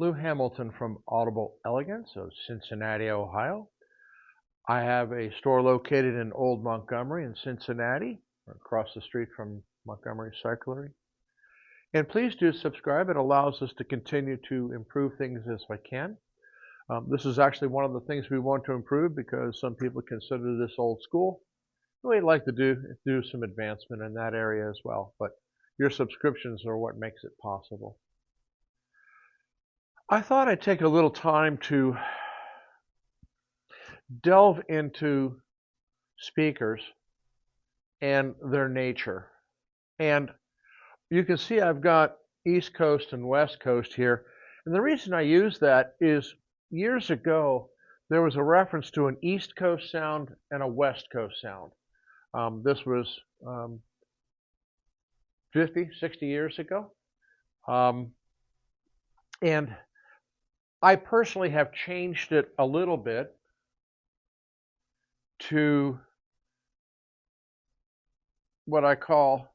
Lou Hamilton from Audible Elegance of Cincinnati, Ohio. I have a store located in Old Montgomery in Cincinnati, across the street from Montgomery Cyclery. And please do subscribe. It allows us to continue to improve things as I can. This is actually one of the things we want to improve because some people consider this old school. We'd like to do some advancement in that area as well, but your subscriptions are what makes it possible. I thought I'd take a little time to delve into speakers and their nature. And you can see I've got East Coast and West Coast here. And the reason I use that is years ago, there was a reference to an East Coast sound and a West Coast sound. This was 50, 60 years ago. And I personally have changed it a little bit to what I call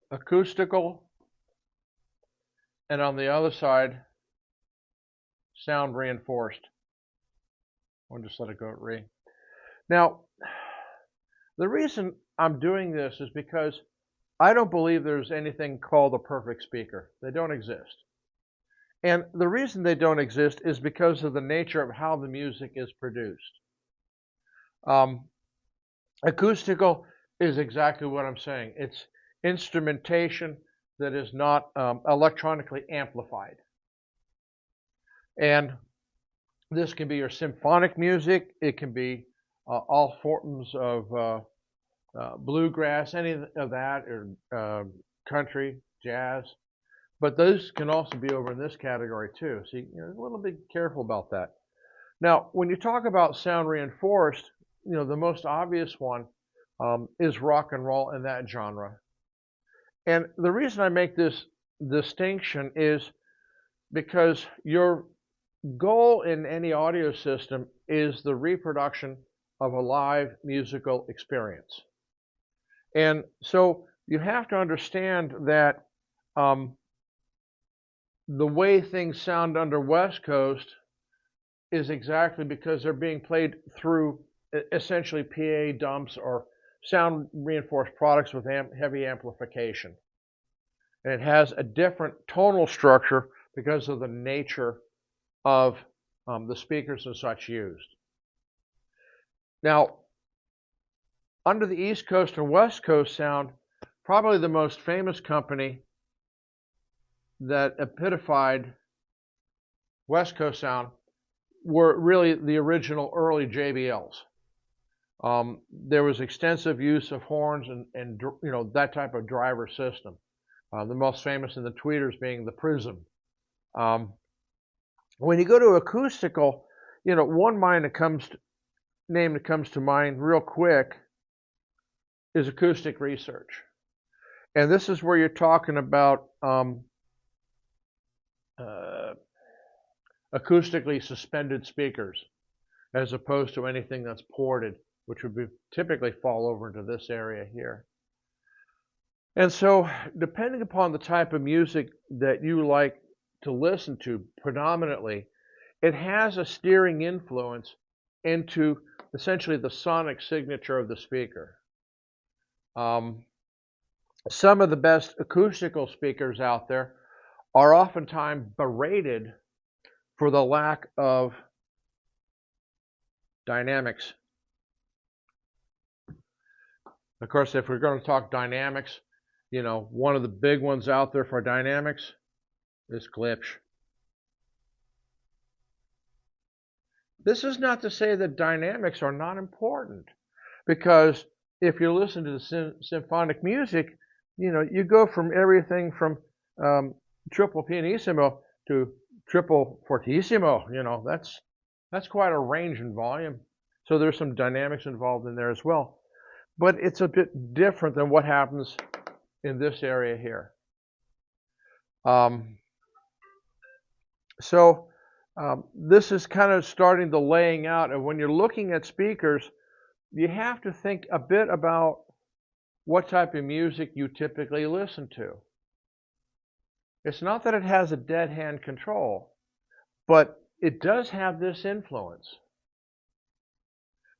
acoustical, and on the other side, sound reinforced. I'll just let it go ring. Now, the reason I'm doing this is because I don't believe there's anything called a perfect speaker. They don't exist. And the reason they don't exist is because of the nature of how the music is produced. Acoustical is exactly what I'm saying. It's instrumentation that is not electronically amplified. And this can be your symphonic music. It can be all forms of bluegrass, any of that, or country, jazz. But those can also be over in this category too. So you're a little bit careful about that. Now, when you talk about sound reinforced, the most obvious one is rock and roll in that genre. And the reason I make this distinction is because your goal in any audio system is the reproduction of a live musical experience. And so you have to understand that the way things sound under West Coast is exactly because they're being played through essentially PA dumps or sound reinforced products with heavy amplification. And it has a different tonal structure because of the nature of the speakers and such used. Now, under the East Coast and West Coast sound, probably the most famous company that epitomified West Coast sound were really the original early JBLs. There was extensive use of horns and that type of driver system. The most famous in the tweeters being the Prism. When you go to acoustical, one name that comes to mind real quick is acoustic research. And this is where you're talking about acoustically suspended speakers as opposed to anything that's ported, which would typically fall over into this area here. And so depending upon the type of music that you like to listen to predominantly, it has a steering influence into essentially the sonic signature of the speaker. Some of the best acoustical speakers out there are oftentimes berated for the lack of dynamics. Of course, if we're going to talk dynamics, one of the big ones out there for dynamics is glitch. This is not to say that dynamics are not important, because if you listen to the symphonic music, you go from everything from triple pianissimo to triple fortissimo. That's quite a range in volume. So there's some dynamics involved in there as well. But it's a bit different than what happens in this area here. This is kind of starting the laying out. And when you're looking at speakers, you have to think a bit about what type of music you typically listen to. It's not that it has a dead hand control, but it does have this influence.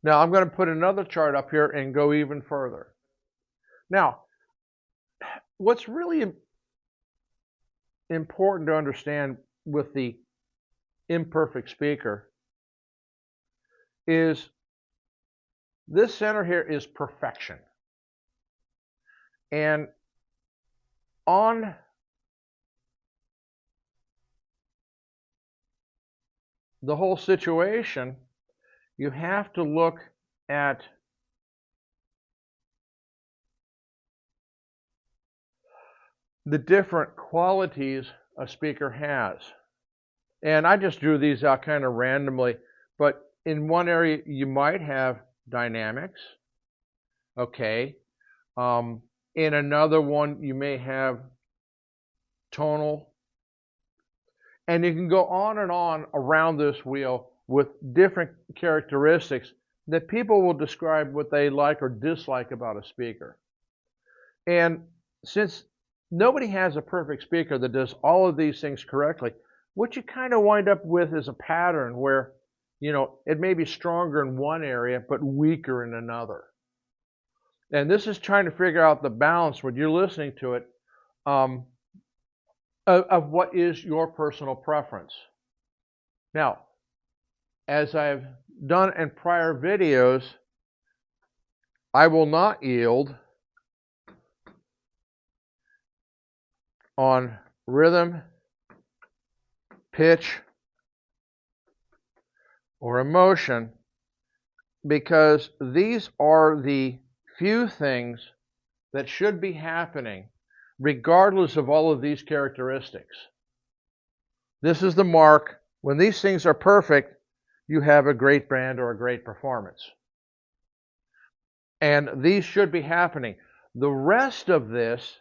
Now I'm going to put another chart up here and go even further. Now, what's really important to understand with the imperfect speaker is this center here is perfection. And on the whole situation, you have to look at the different qualities a speaker has. And I just drew these out kind of randomly, but in one area you might have dynamics, okay. In another one you may have tonal, and you can go on and on around this wheel with different characteristics that people will describe what they like or dislike about a speaker. And since nobody has a perfect speaker that does all of these things correctly, what you kind of wind up with is a pattern where, it may be stronger in one area but weaker in another. And this is trying to figure out the balance when you're listening to it of what is your personal preference. Now, as I've done in prior videos, I will not yield on rhythm, pitch, or emotion, because these are the few things that should be happening regardless of all of these characteristics. This is the mark. When these things are perfect, you have a great band or a great performance. And these should be happening. The rest of this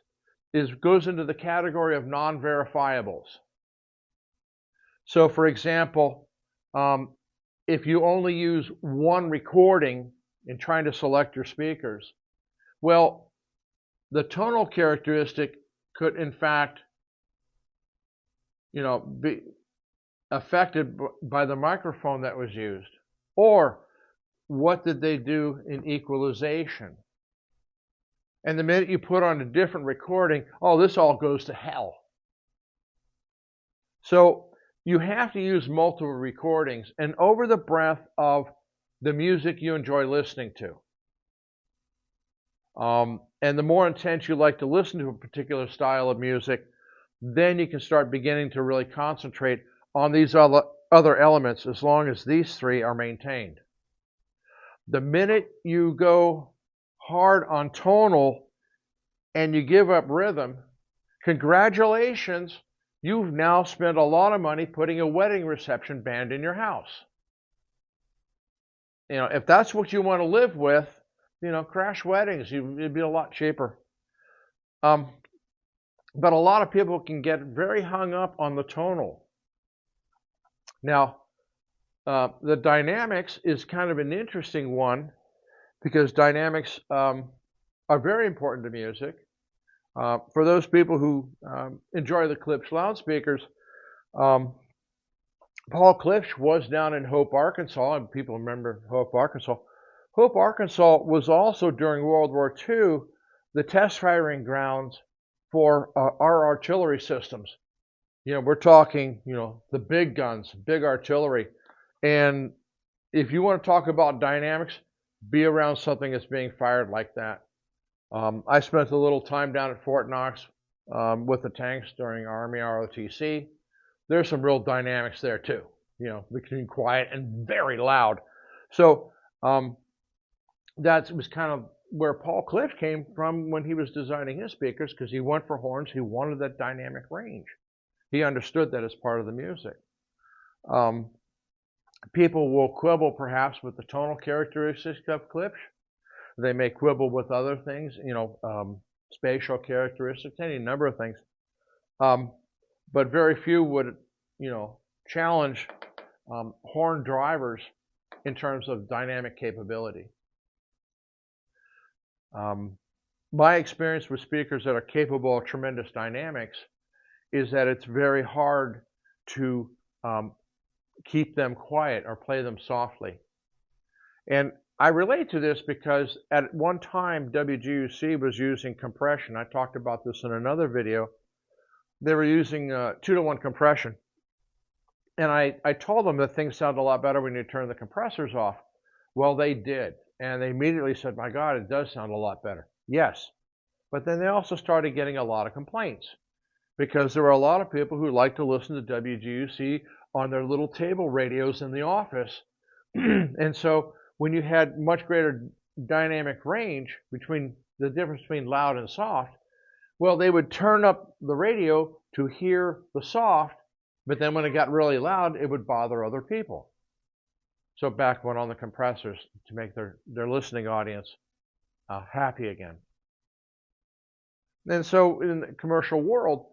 goes into the category of non-verifiables. So for example, if you only use one recording in trying to select your speakers, well, the tonal characteristic could in fact, be affected by the microphone that was used. Or what did they do in equalization? And the minute you put on a different recording, oh, this all goes to hell. So you have to use multiple recordings and over the breadth of the music you enjoy listening to. And the more intense you like to listen to a particular style of music, then you can start beginning to really concentrate on these other elements as long as these three are maintained. The minute you go hard on tonal and you give up rhythm, congratulations, you've now spent a lot of money putting a wedding reception band in your house. If that's what you want to live with, crash weddings, it'd be a lot cheaper. But a lot of people can get very hung up on the tonal. Now, the dynamics is kind of an interesting one because dynamics are very important to music. For those people who enjoy the Klipsch loudspeakers, Paul Klipsch was down in Hope, Arkansas, and people remember Hope, Arkansas. Hope, Arkansas was also during World War II the test firing grounds for our artillery systems. We're talking, the big guns, big artillery. And if you want to talk about dynamics, be around something that's being fired like that. I spent a little time down at Fort Knox with the tanks during Army ROTC. There's some real dynamics there too, between quiet and very loud. So that was kind of where Paul Klipsch came from when he was designing his speakers, because he went for horns. He wanted that dynamic range. He understood that as part of the music. People will quibble perhaps with the tonal characteristics of Klipsch. They may quibble with other things, spatial characteristics, any number of things. But very few would, challenge horn drivers in terms of dynamic capability. My experience with speakers that are capable of tremendous dynamics is that it's very hard to keep them quiet or play them softly. And I relate to this because at one time WGUC was using compression. I talked about this in another video. They were using 2-to-1 compression. And I told them that things sound a lot better when you turn the compressors off. Well, they did. And they immediately said, my God, it does sound a lot better. Yes. But then they also started getting a lot of complaints because there were a lot of people who like to listen to WGUC on their little table radios in the office. And so when you had much greater dynamic range between the difference between loud and soft, well, they would turn up the radio to hear the soft, but then when it got really loud, it would bother other people. So back went on the compressors to make their listening audience happy again. And so in the commercial world,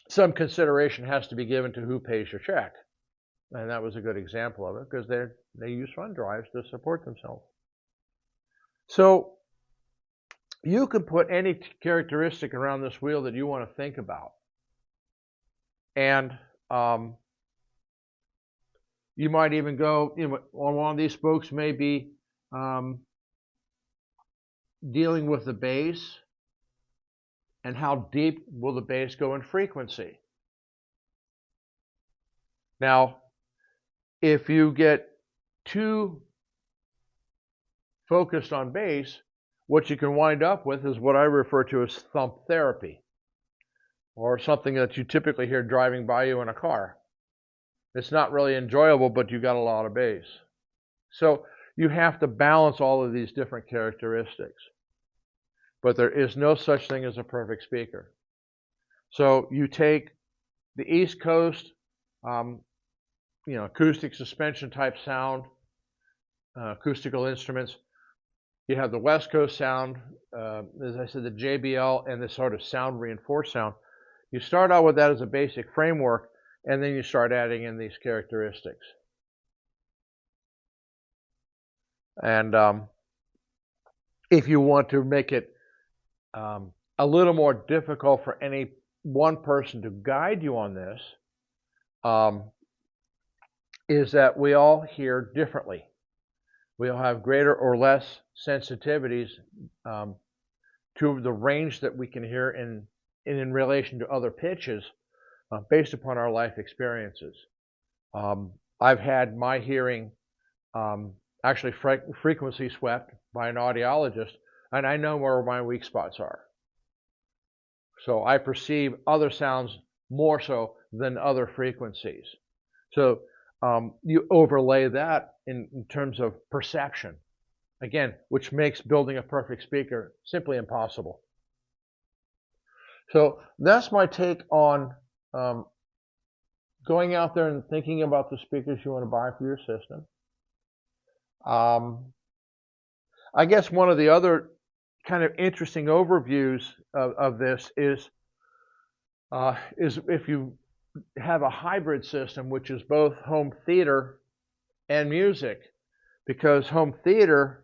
some consideration has to be given to who pays your check. And that was a good example of it because they use fund drives to support themselves. So you can put any characteristic around this wheel that you want to think about. And you might even go, on one of these spokes may be dealing with the bass and how deep will the bass go in frequency. Now, if you get too focused on bass, what you can wind up with is what I refer to as thump therapy, or something that you typically hear driving by you in a car. It's not really enjoyable, but you got a lot of bass. So you have to balance all of these different characteristics. But there is no such thing as a perfect speaker. So you take the East Coast, acoustic suspension type sound, acoustical instruments. You have the West Coast sound, as I said, the JBL and this sort of sound reinforced sound. You start out with that as a basic framework, and then you start adding in these characteristics. And if you want to make it a little more difficult for any one person to guide you on this, is that we all hear differently. We all have greater or less sensitivities to the range that we can hear in relation to other pitches based upon our life experiences. I've had my hearing actually frequency swept by an audiologist, and I know where my weak spots are. So I perceive other sounds more so than other frequencies. So you overlay that in terms of perception, again, which makes building a perfect speaker simply impossible. So that's my take on going out there and thinking about the speakers you want to buy for your system. I guess one of the other kind of interesting overviews of this is if you have a hybrid system, which is both home theater and music, because home theater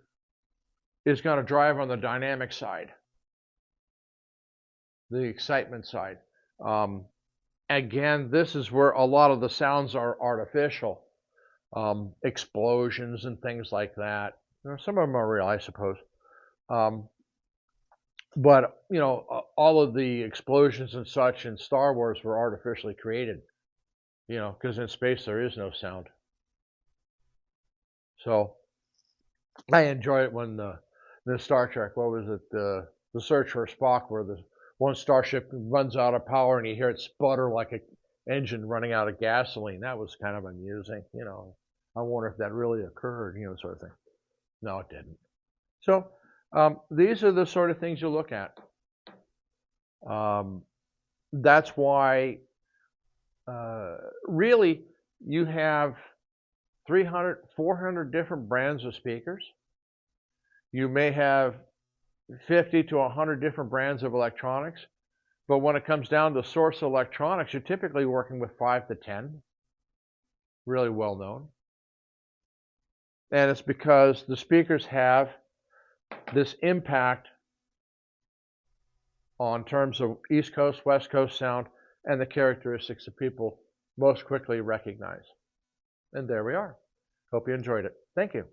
is going to drive on the dynamic side, the excitement side. Again, this is where a lot of the sounds are artificial, explosions and things like that. Some of them are real, I suppose. But, all of the explosions and such in Star Wars were artificially created, because in space there is no sound. So I enjoy it when the Star Trek, what was it, the Search for Spock, where the one starship runs out of power and you hear it sputter like an engine running out of gasoline. That was kind of amusing, I wonder if that really occurred, sort of thing. No, it didn't. So these are the sort of things you look at. That's why really you have 300, 400 different brands of speakers. You may have 50 to 100 different brands of electronics. But when it comes down to source electronics, you're typically working with 5 to 10, really well known. And it's because the speakers have this impact on terms of East Coast, West Coast sound, and the characteristics that people most quickly recognize. And there we are. Hope you enjoyed it. Thank you.